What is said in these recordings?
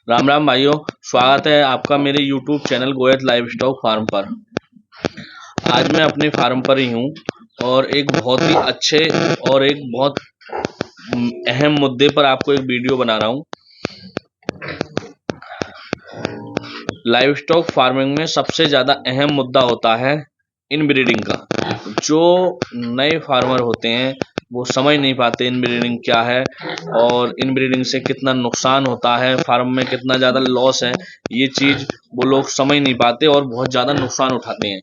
राम राम भाइयों, स्वागत है आपका मेरे YouTube channel Goyat livestock farm पर। आज मैं अपने फार्म पर ही हूँ और एक बहुत ही अच्छे और एक बहुत अहम मुद्दे पर आपको एक वीडियो बना रहा हूँ। लाइवस्टॉक फार्मिंग में सबसे ज़्यादा अहम मुद्दा होता है इनब्रीडिंग का। जो नए फार्मर होते हैं वो समझ नहीं पाते इनब्रीडिंग क्या है और इनब्रीडिंग से कितना नुकसान होता है, फार्म में कितना ज़्यादा लॉस है, ये चीज़ वो लोग समझ नहीं पाते और बहुत ज़्यादा नुकसान उठाते हैं।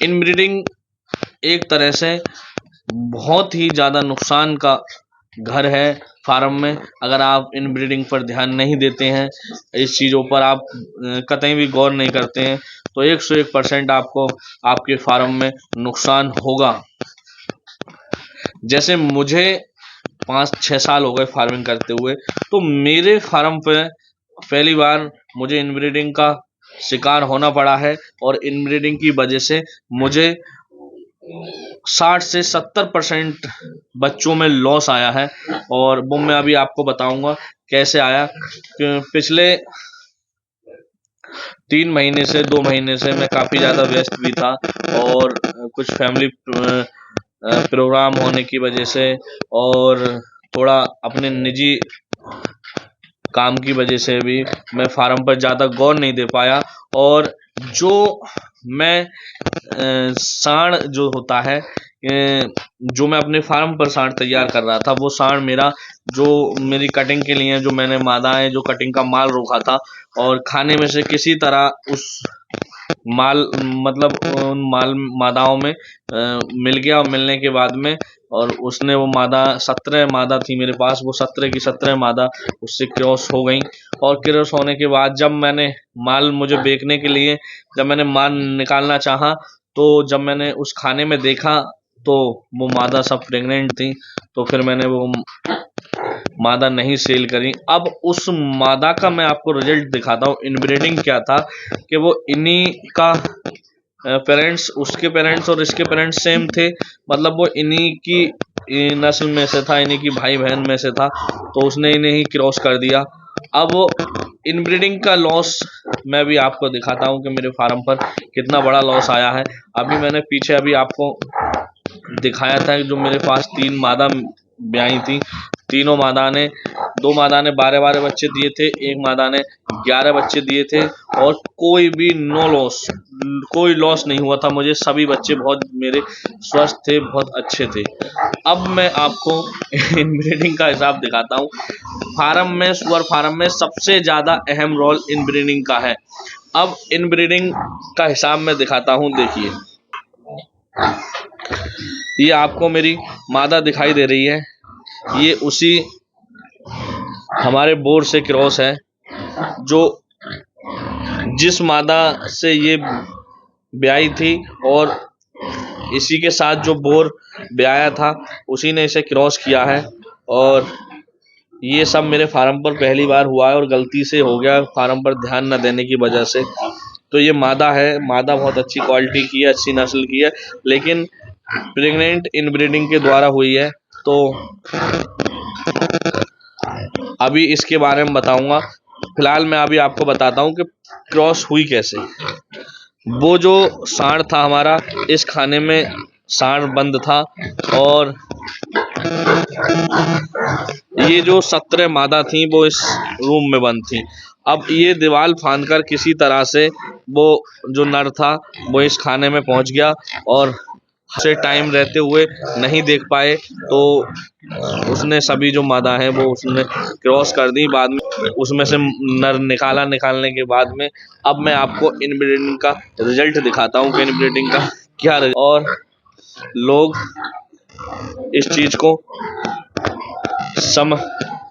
इनब्रीडिंग एक तरह से बहुत ही ज़्यादा नुकसान का घर है फार्म में। अगर आप इनब्रीडिंग पर ध्यान नहीं देते हैं, इस चीज़ों पर आप कतई भी गौर नहीं करते हैं, तो 101% आपको आपके फार्म में नुकसान होगा। जैसे मुझे 5-6 साल हो गए फार्मिंग करते हुए, तो मेरे फार्म पे पहली बार मुझे इनब्रीडिंग का शिकार होना पड़ा है और इनब्रीडिंग की वजह से मुझे 60 से 70% बच्चों में लॉस आया है। और वो मैं अभी आपको बताऊंगा कैसे आया। पिछले 3 महीने से 2 महीने से मैं काफ़ी ज़्यादा व्यस्त भी था और कुछ फैमिली प्रोग्राम होने की वजह से और थोड़ा अपने निजी काम की वजह से भी मैं फार्म पर ज़्यादा गौर नहीं दे पाया। और जो मैं साँड़ जो होता है, जो मैं अपने फार्म पर साँड़ तैयार कर रहा था, वो साँड़ मेरा जो मेरी कटिंग के लिए जो मैंने मादाएँ जो कटिंग का माल रोका था और खाने में से किसी तरह उस माल मतलब उन मादाओं में मिल गया और मिलने के बाद में और उसने वो मादा 17 मादा थी मेरे पास, वो 17 की 17 मादा उससे क्रॉस हो गई। और क्रॉस होने के बाद जब मैंने माल मुझे बेचने के लिए जब मैंने माल निकालना चाहा, तो जब मैंने उस खाने में देखा तो वो मादा सब प्रेग्नेंट थी, तो फिर मैंने वो मादा नहीं सेल करी। अब उस मादा का मैं आपको रिजल्ट दिखाता हूँ। इनब्रीडिंग क्या था कि वो इन्हीं का पेरेंट्स, उसके पेरेंट्स और इसके पेरेंट्स सेम थे, मतलब वो इन्हीं की नस्ल में से था, इन्हीं की भाई बहन में से था, तो उसने इन्हें ही क्रॉस कर दिया। अब इनब्रीडिंग का लॉस मैं भी आपको दिखाता हूँ कि मेरे फार्म पर कितना बड़ा लॉस आया है। अभी मैंने पीछे अभी आपको दिखाया था कि जो मेरे पास 3 मादा ब्याई थी, तीनों मादा ने 2 मादा ने 12-12 बच्चे दिए थे, एक मादा ने 11 बच्चे दिए थे और कोई भी कोई लॉस नहीं हुआ था मुझे। सभी बच्चे बहुत मेरे स्वस्थ थे, बहुत अच्छे थे। अब मैं आपको इनब्रीडिंग का हिसाब दिखाता हूँ। फार्म में, सुअर फार्म में सबसे ज़्यादा अहम रोल इनब्रीडिंग का है। अब इनब्रीडिंग का हिसाब मैं दिखाता हूँ, देखिए ये आपको मेरी मादा दिखाई दे रही है, ये उसी हमारे बोर से क्रॉस है, जो जिस मादा से ये ब्याई थी और इसी के साथ जो बोर ब्याया था उसी ने इसे क्रॉस किया है। और ये सब मेरे फार्म पर पहली बार हुआ है और गलती से हो गया, फार्म पर ध्यान न देने की वजह से। तो ये मादा है, मादा बहुत अच्छी क्वालिटी की है, अच्छी नस्ल की है, लेकिन प्रेग्नेंट इनब्रीडिंग के द्वारा हुई है। तो अभी इसके बारे में बताऊंगा। फिलहाल मैं अभी आपको बताता हूँ कि क्रॉस हुई कैसे। वो जो साँड़ था हमारा, इस खाने में साँड़ बंद था और ये जो 17 मादा थी वो इस रूम में बंद थी। अब ये दीवार फांद कर किसी तरह से वो जो नर था वो इस खाने में पहुंच गया और उसे टाइम रहते हुए नहीं देख पाए, तो उसने सभी जो मादा है वो उसने क्रॉस कर दी। बाद में उसमें से नर निकालने के बाद में अब मैं आपको इनब्रीडिंग का रिजल्ट दिखाता हूँ कि इनब्रीडिंग का क्या और लोग इस चीज़ को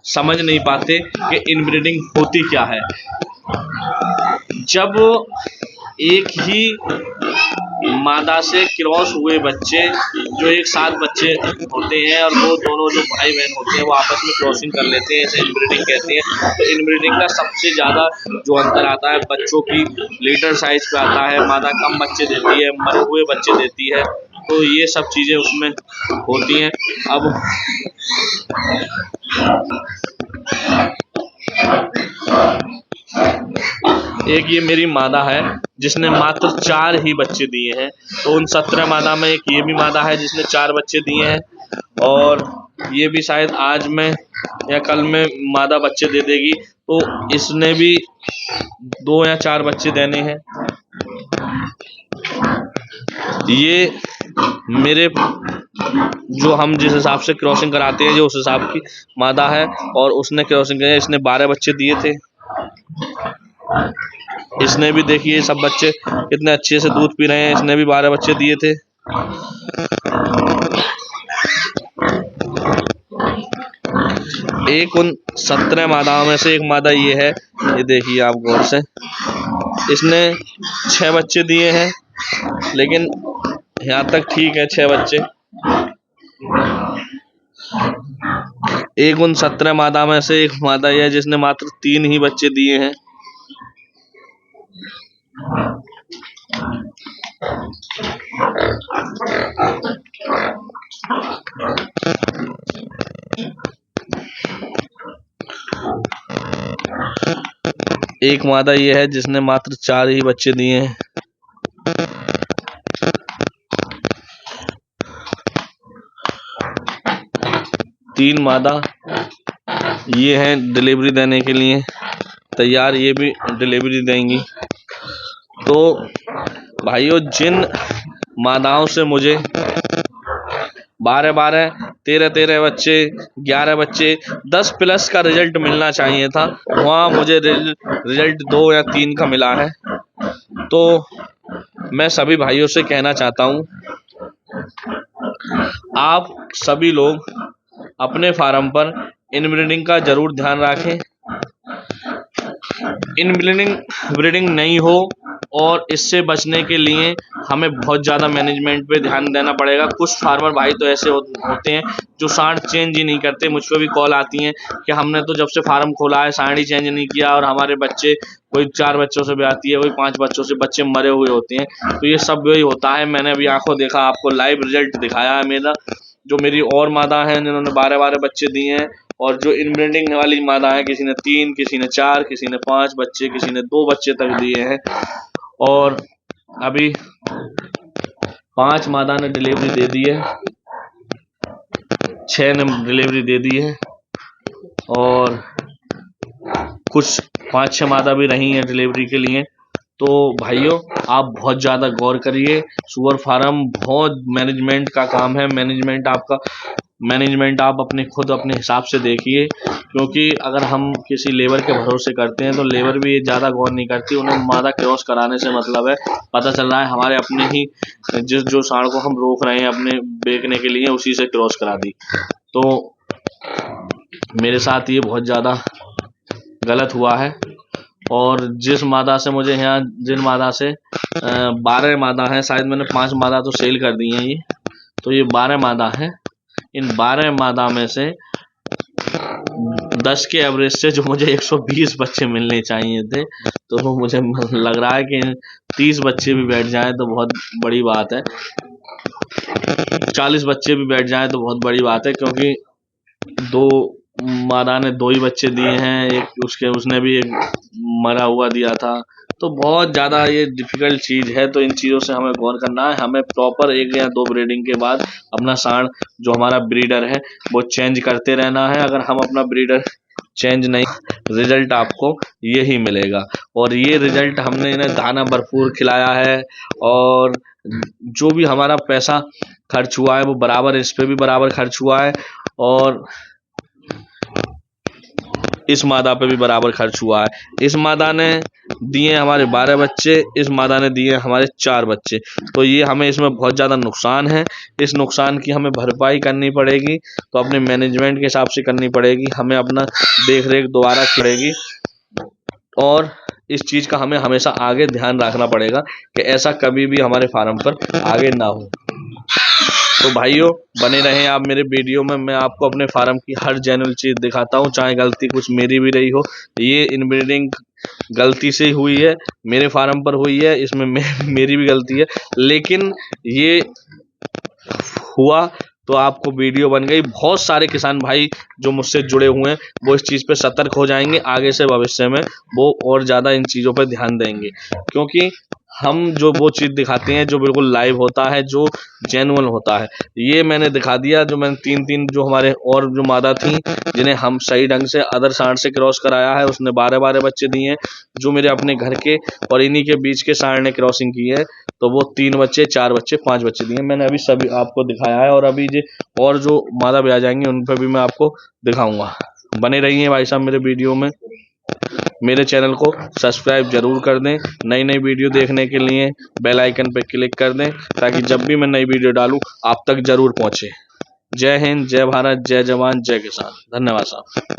समझ नहीं पाते कि इनब्रीडिंग होती क्या है। जब एक ही मादा से क्रॉस हुए बच्चे, जो एक साथ बच्चे होते हैं और वो दोनों जो भाई बहन होते हैं वो आपस में क्रॉसिंग कर लेते हैं, इसे इनब्रीडिंग कहते हैं। तो इनब्रीडिंग का सबसे ज़्यादा जो अंतर आता है बच्चों की लीटर साइज पे आता है। मादा कम बच्चे देती है, मरे हुए बच्चे देती है, तो ये सब चीज़ें उसमें होती हैं। अब एक ये मेरी मादा है जिसने मात्र 4 ही बच्चे दिए हैं। तो उन 17 मादा में एक ये भी मादा है जिसने 4 बच्चे दिए हैं, और ये भी शायद आज में या कल में मादा बच्चे दे देगी। तो इसने भी 2 या 4 बच्चे देने हैं। ये मेरे जो हम जिस हिसाब से क्रॉसिंग कराते हैं, जो उस हिसाब की मादा है, और उसने क्रॉसिंग कराई, इसने 12 बच्चे दिए थे। इसने भी देखिए सब बच्चे कितने अच्छे से दूध पी रहे हैं, इसने भी 12 बच्चे दिए थे। एक उन 17 मादाओं में से एक मादा ये है, ये देखिए आप गौर से, इसने 6 बच्चे दिए हैं, लेकिन यहाँ तक ठीक है 6 बच्चे। एक उन 17 मादा में से एक मादा यह है जिसने मात्र 3 ही बच्चे दिए हैं। एक मादा ये है जिसने मात्र 4 ही बच्चे दिए हैं। तीन मादा ये हैं डिलीवरी देने के लिए तैयार, ये भी डिलीवरी देंगी। तो भाइयों, जिन मादाओं से मुझे 12-12, 13-13 बच्चे, 11 बच्चे, 10 प्लस का रिजल्ट मिलना चाहिए था, वहाँ मुझे रिजल्ट 2 या 3 का मिला है। तो मैं सभी भाइयों से कहना चाहता हूँ, आप सभी लोग अपने फार्म पर इनब्रीडिंग का जरूर ध्यान रखें। इनब्रीडिंग नहीं हो, और इससे बचने के लिए हमें बहुत ज़्यादा मैनेजमेंट पे ध्यान देना पड़ेगा। कुछ फार्मर भाई तो ऐसे होते हैं जो सांड चेंज ही नहीं करते। मुझ पर भी कॉल आती हैं कि हमने तो जब से फार्म खोला है सांड ही चेंज नहीं किया, और हमारे बच्चे कोई 4 बच्चों से भी आती है, कोई 5 बच्चों से बच्चे मरे हुए होते हैं। तो ये सब वही होता है। मैंने अभी आंखों देखा, आपको लाइव रिजल्ट दिखाया है मेरा। जो मेरी और मादा हैं जिन्होंने 12-12 बच्चे दिए हैं, और जो इनब्रीडिंग वाली मादा है, किसी ने 3, किसी ने 4, किसी ने 5 बच्चे, किसी ने 2 बच्चे तक दिए हैं। और अभी 5 मादा ने डिलीवरी दे दी है, 6 ने डिलीवरी दे दी है, और कुछ 5-6 मादा भी रही हैं डिलीवरी के लिए। तो भाइयों, आप बहुत ज़्यादा गौर करिए। सुअर फार्म बहुत मैनेजमेंट का काम है। मैनेजमेंट आप अपने हिसाब से देखिए, क्योंकि अगर हम किसी लेबर के भरोसे करते हैं तो लेबर भी ज़्यादा गौर नहीं करती। उन्हें मादा क्रॉस कराने से मतलब है, पता चल रहा है हमारे अपने ही जो सांड को हम रोक रहे हैं अपने बेचने के लिए, उसी से क्रॉस करा दी। तो मेरे साथ ये बहुत ज़्यादा गलत हुआ है। और जिस मादा से मुझे यहाँ, जिन मादा से 12 मादा है, शायद मैंने 5 मादा तो सेल कर दी हैं ये, तो ये 12 मादा है। इन 12 मादा में से 10 के एवरेज से जो मुझे 120 बच्चे मिलने चाहिए थे, तो वो मुझे लग रहा है कि 30 बच्चे भी बैठ जाएं तो बहुत बड़ी बात है, 40 बच्चे भी बैठ जाएं तो बहुत बड़ी बात है। क्योंकि 2 मादा ने 2 ही बच्चे दिए हैं, एक उसने भी एक मरा हुआ दिया था। तो बहुत ज़्यादा ये डिफ़िकल्ट चीज़ है। तो इन चीज़ों से हमें गौर करना है। हमें प्रॉपर 1 या 2 ब्रीडिंग के बाद अपना सांड, जो हमारा ब्रीडर है, वो चेंज करते रहना है। अगर हम अपना ब्रीडर चेंज नहीं, रिजल्ट आपको यही मिलेगा। और ये रिजल्ट हमने इन्हें दाना भरपूर खिलाया है, और जो भी हमारा पैसा खर्च हुआ है वो बराबर इस पे भी बराबर खर्च हुआ है, और इस मादा पे भी बराबर खर्च हुआ है। इस मादा ने दिए हमारे 12 बच्चे, इस मादा ने दिए हमारे 4 बच्चे। तो ये हमें इसमें बहुत ज़्यादा नुकसान है। इस नुकसान की हमें भरपाई करनी पड़ेगी, तो अपने मैनेजमेंट के हिसाब से करनी पड़ेगी। हमें अपना देख रेख दोबारा करेगी, और इस चीज़ का हमें हमेशा आगे ध्यान रखना पड़ेगा कि ऐसा कभी भी हमारे फार्म पर आगे ना हो। तो भाइयों, बने रहें आप मेरे वीडियो में। मैं आपको अपने फार्म की हर जेन्युइन चीज़ दिखाता हूँ, चाहे गलती कुछ मेरी भी रही हो। ये इनब्रीडिंग गलती से हुई है, मेरे फार्म पर हुई है, इसमें मेरी भी गलती है, लेकिन ये हुआ तो आपको वीडियो बन गई। बहुत सारे किसान भाई जो मुझसे जुड़े हुए हैं वो इस चीज़ पे सतर्क हो जाएंगे, आगे से भविष्य में वो और ज़्यादा इन चीज़ों पर ध्यान देंगे, क्योंकि हम जो वो चीज़ दिखाते हैं जो बिल्कुल लाइव होता है, जो जेन्युइन होता है। ये मैंने दिखा दिया, जो मैंने 3-3 जो हमारे और जो मादा थी जिन्हें हम सही ढंग से अदर सांड से क्रॉस कराया है, उसने 12-12 बच्चे दिए हैं। जो मेरे अपने घर के और इन्हीं के बीच के सांड ने क्रॉसिंग की है, तो वो 3 बच्चे, 4 बच्चे, 5 बच्चे दिए। मैंने अभी सभी आपको दिखाया है, और अभी और जो मादा भी आ जाएंगे उन पर भी मैं आपको दिखाऊंगा। बने रहिए भाई साहब मेरे वीडियो में। मेरे चैनल को सब्सक्राइब जरूर कर दें। नई नई वीडियो देखने के लिए बेल आइकन पर क्लिक कर दें, ताकि जब भी मैं नई वीडियो डालूं आप तक जरूर पहुंचे। जय हिंद, जय भारत, जय जवान, जय किसान। धन्यवाद साहब।